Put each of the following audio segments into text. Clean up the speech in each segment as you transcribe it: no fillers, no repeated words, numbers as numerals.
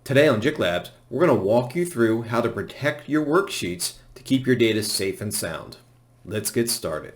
Today on JiK Labs, we're going to walk you through how to protect your worksheets to keep your data safe and sound. Let's get started.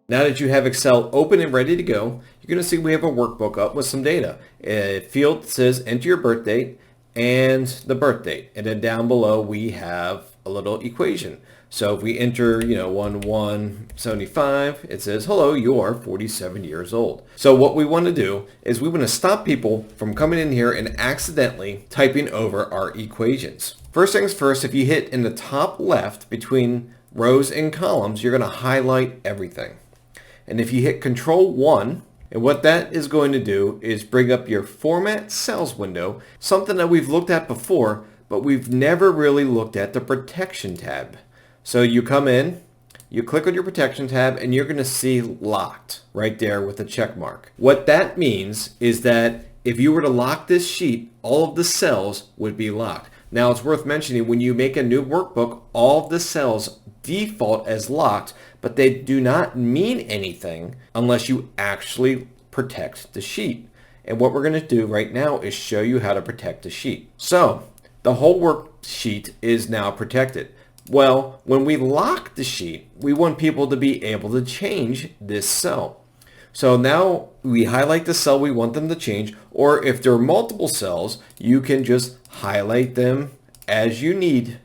Now that you have Excel open and ready to go, you're going to see we have a workbook up with some data. A field says enter your birth date and the birth date. And then down below we have a little equation. So if we enter, 1175, it says, hello, you are 47 years old. So what we want to do is we want to stop people from coming in here and accidentally typing over our equations. First things first, if you hit in the top left between rows and columns, you're going to highlight everything. And if you hit Control 1, and what that is going to do is bring up your Format Cells window, something that we've looked at before, but we've never really looked at the Protection tab. So you come in, you click on your Protection tab, and you're going to see Locked right there with a check mark. What that means is that if you were to lock this sheet, all of the cells would be locked. Now it's worth mentioning when you make a new workbook, all of the cells default as locked, but they do not mean anything unless you actually protect the sheet. And what we're going to do right now is show you how to protect the sheet. So the whole worksheet is now protected. Well, when we lock the sheet, we want people to be able to change this cell. So now we highlight the cell we want them to change, or if there are multiple cells, you can just highlight them as you need.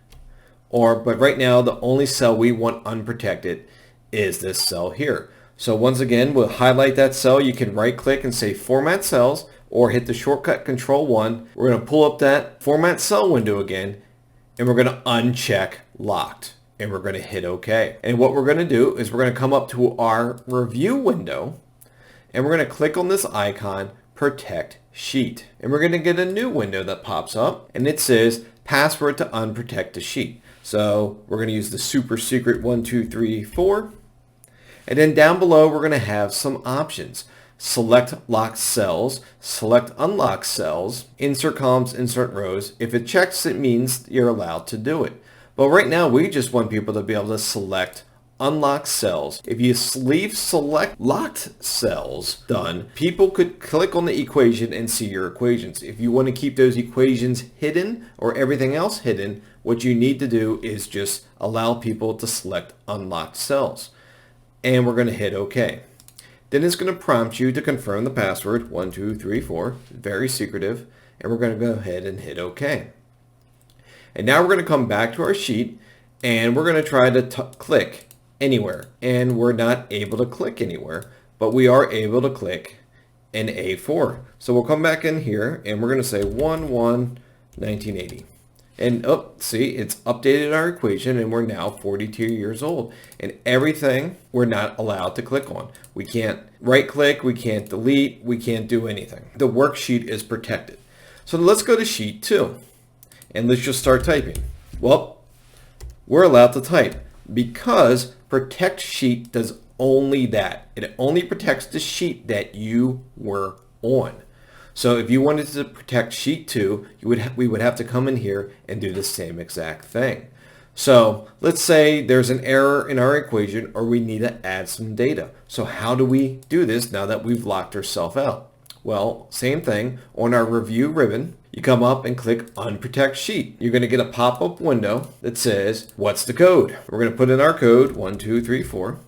But right now, the only cell we want unprotected is this cell here. So once again, we'll highlight that cell. You can right click and say Format Cells, or hit the shortcut Control 1. We're going to pull up that Format Cell window again, and we're going to uncheck Locked, and we're going to hit OK. And what we're going to do is we're going to come up to our review window, and we're going to click on this icon, Protect Sheet. And we're going to get a new window that pops up, and it says Password to Unprotect the Sheet. So we're going to use the super secret 1234. And then down below, we're going to have some options. Select locked cells, select unlocked cells, insert columns, insert rows. If it checks, it means you're allowed to do it. But right now, we just want people to be able to select unlocked cells. If you leave select locked cells done, people could click on the equation and see your equations. If you want to keep those equations hidden or everything else hidden, what you need to do is just allow people to select unlocked cells. And we're going to hit OK. Then it's going to prompt you to confirm the password, 1234, very secretive, and we're going to go ahead and hit OK. And now we're going to come back to our sheet, and we're going to try to click anywhere, and we're not able to click anywhere, but we are able to click an A4. So we'll come back in here, and we're going to say 1/1/1980. And see, it's updated our equation, and we're now 42 years old. And everything we're not allowed to click on. We can't right click, we can't delete, we can't do anything. The worksheet is protected. So let's go to sheet 2, and let's just start typing. Well, we're allowed to type because Protect Sheet does only that. It only protects the sheet that you were on. So if you wanted to protect sheet 2, we would have to come in here and do the same exact thing. So let's say there's an error in our equation, or we need to add some data. So how do we do this now that we've locked ourselves out? Well, same thing. On our review ribbon, you come up and click Unprotect Sheet. You're going to get a pop-up window that says, what's the code? We're going to put in our code, 1234,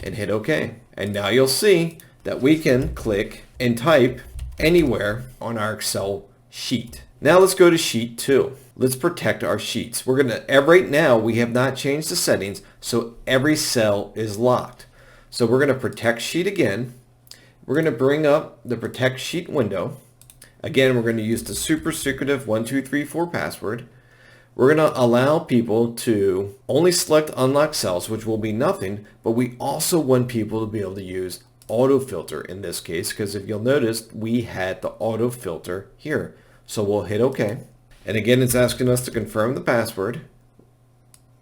and hit OK. And now you'll see that we can click and type anywhere on our Excel sheet. Now let's go to sheet 2. Let's protect our sheets. We're going to, right now, we have not changed the settings, so every cell is locked. So we're going to protect sheet again. We're going to bring up the Protect Sheet window. Again, we're going to use the super secretive 1234 password. We're going to allow people to only select unlocked cells, which will be nothing, but we also want people to be able to use auto filter in this case, because if you'll notice, we had the auto filter here. So we'll hit OK. And again, it's asking us to confirm the password.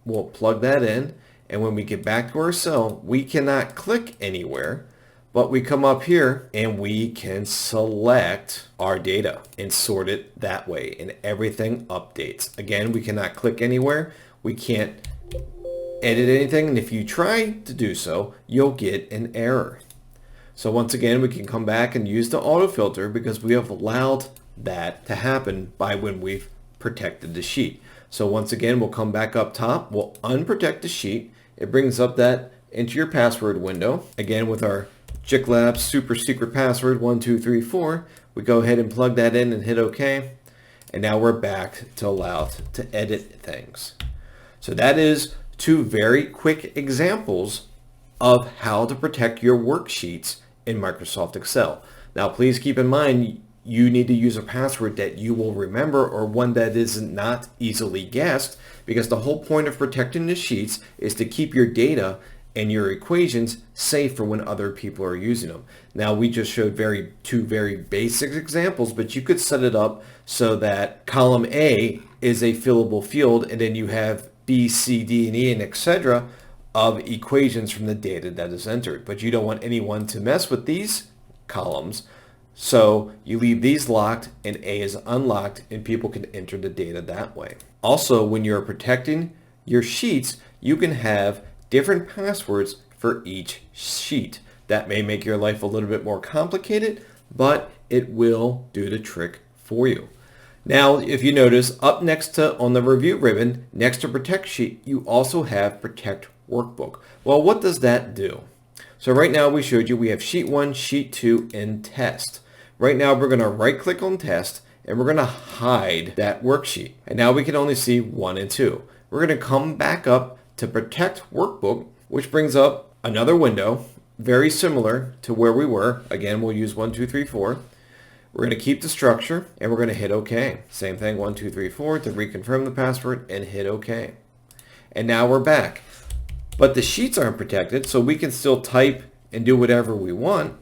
We'll plug that in. And when we get back to our cell, we cannot click anywhere. But we come up here and we can select our data and sort it that way, and everything updates. Again, we cannot click anywhere. We can't edit anything, and if you try to do so, you'll get an error. So once again, we can come back and use the auto filter because we have allowed that to happen by when we've protected the sheet. So once again, we'll come back up top, we'll unprotect the sheet. It brings up that enter your password window. Again, with our JiK Labs super secret password 1234, we go ahead and plug that in and hit OK. And now we're back to allow to edit things. So that is two very quick examples of how to protect your worksheets in Microsoft Excel. Now, please keep in mind, you need to use a password that you will remember or one that is not easily guessed, because the whole point of protecting the sheets is to keep your data and your equations safe for when other people are using them. Now, we just showed two very basic examples, but you could set it up so that column A is a fillable field, and then you have B, C, D, and E, and etc. of equations from the data that is entered. But you don't want anyone to mess with these columns, so you leave these locked and A is unlocked, and people can enter the data that way. Also, when you're protecting your sheets, you can have different passwords for each sheet. That may make your life a little bit more complicated, but it will do the trick for you. Now, if you notice, up next to, on the review ribbon, next to Protect Sheet, you also have Protect Workbook. Well, what does that do? So right now we showed you we have Sheet 1, Sheet 2, and Test. Right now we're going to right click on Test and we're going to hide that worksheet. And now we can only see 1 and 2. We're going to come back up to Protect Workbook, which brings up another window very similar to where we were. Again, we'll use 1, 2, 3, 4. We're going to keep the structure and we're going to hit OK. Same thing, 1, 2, 3, 4 to reconfirm the password and hit OK. And now we're back. But the sheets aren't protected, so we can still type and do whatever we want.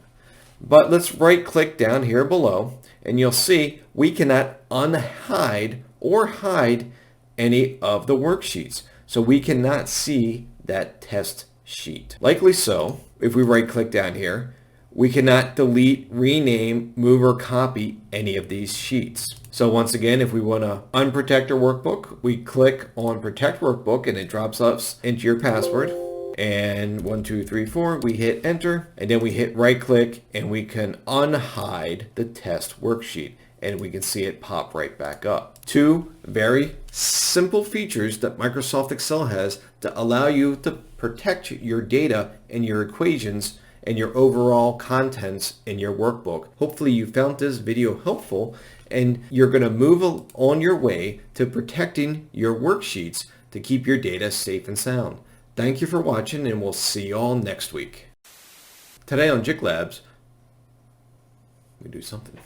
But let's right click down here below and you'll see we cannot unhide or hide any of the worksheets. So we cannot see that test sheet. Likely so, if we right click down here, we cannot delete, rename, move, or copy any of these sheets. So once again, if we want to unprotect our workbook, we click on Protect Workbook and it drops us into your password. And 1, 2, 3, 4, we hit enter, and then we hit right click and we can unhide the test worksheet and we can see it pop right back up. Two very simple features that Microsoft Excel has to allow you to protect your data and your equations and your overall contents in your workbook. Hopefully you found this video helpful and you're going to move on your way to protecting your worksheets to keep your data safe and sound. Thank you for watching and we'll see you all next week. Today on JiK Labs, we do something.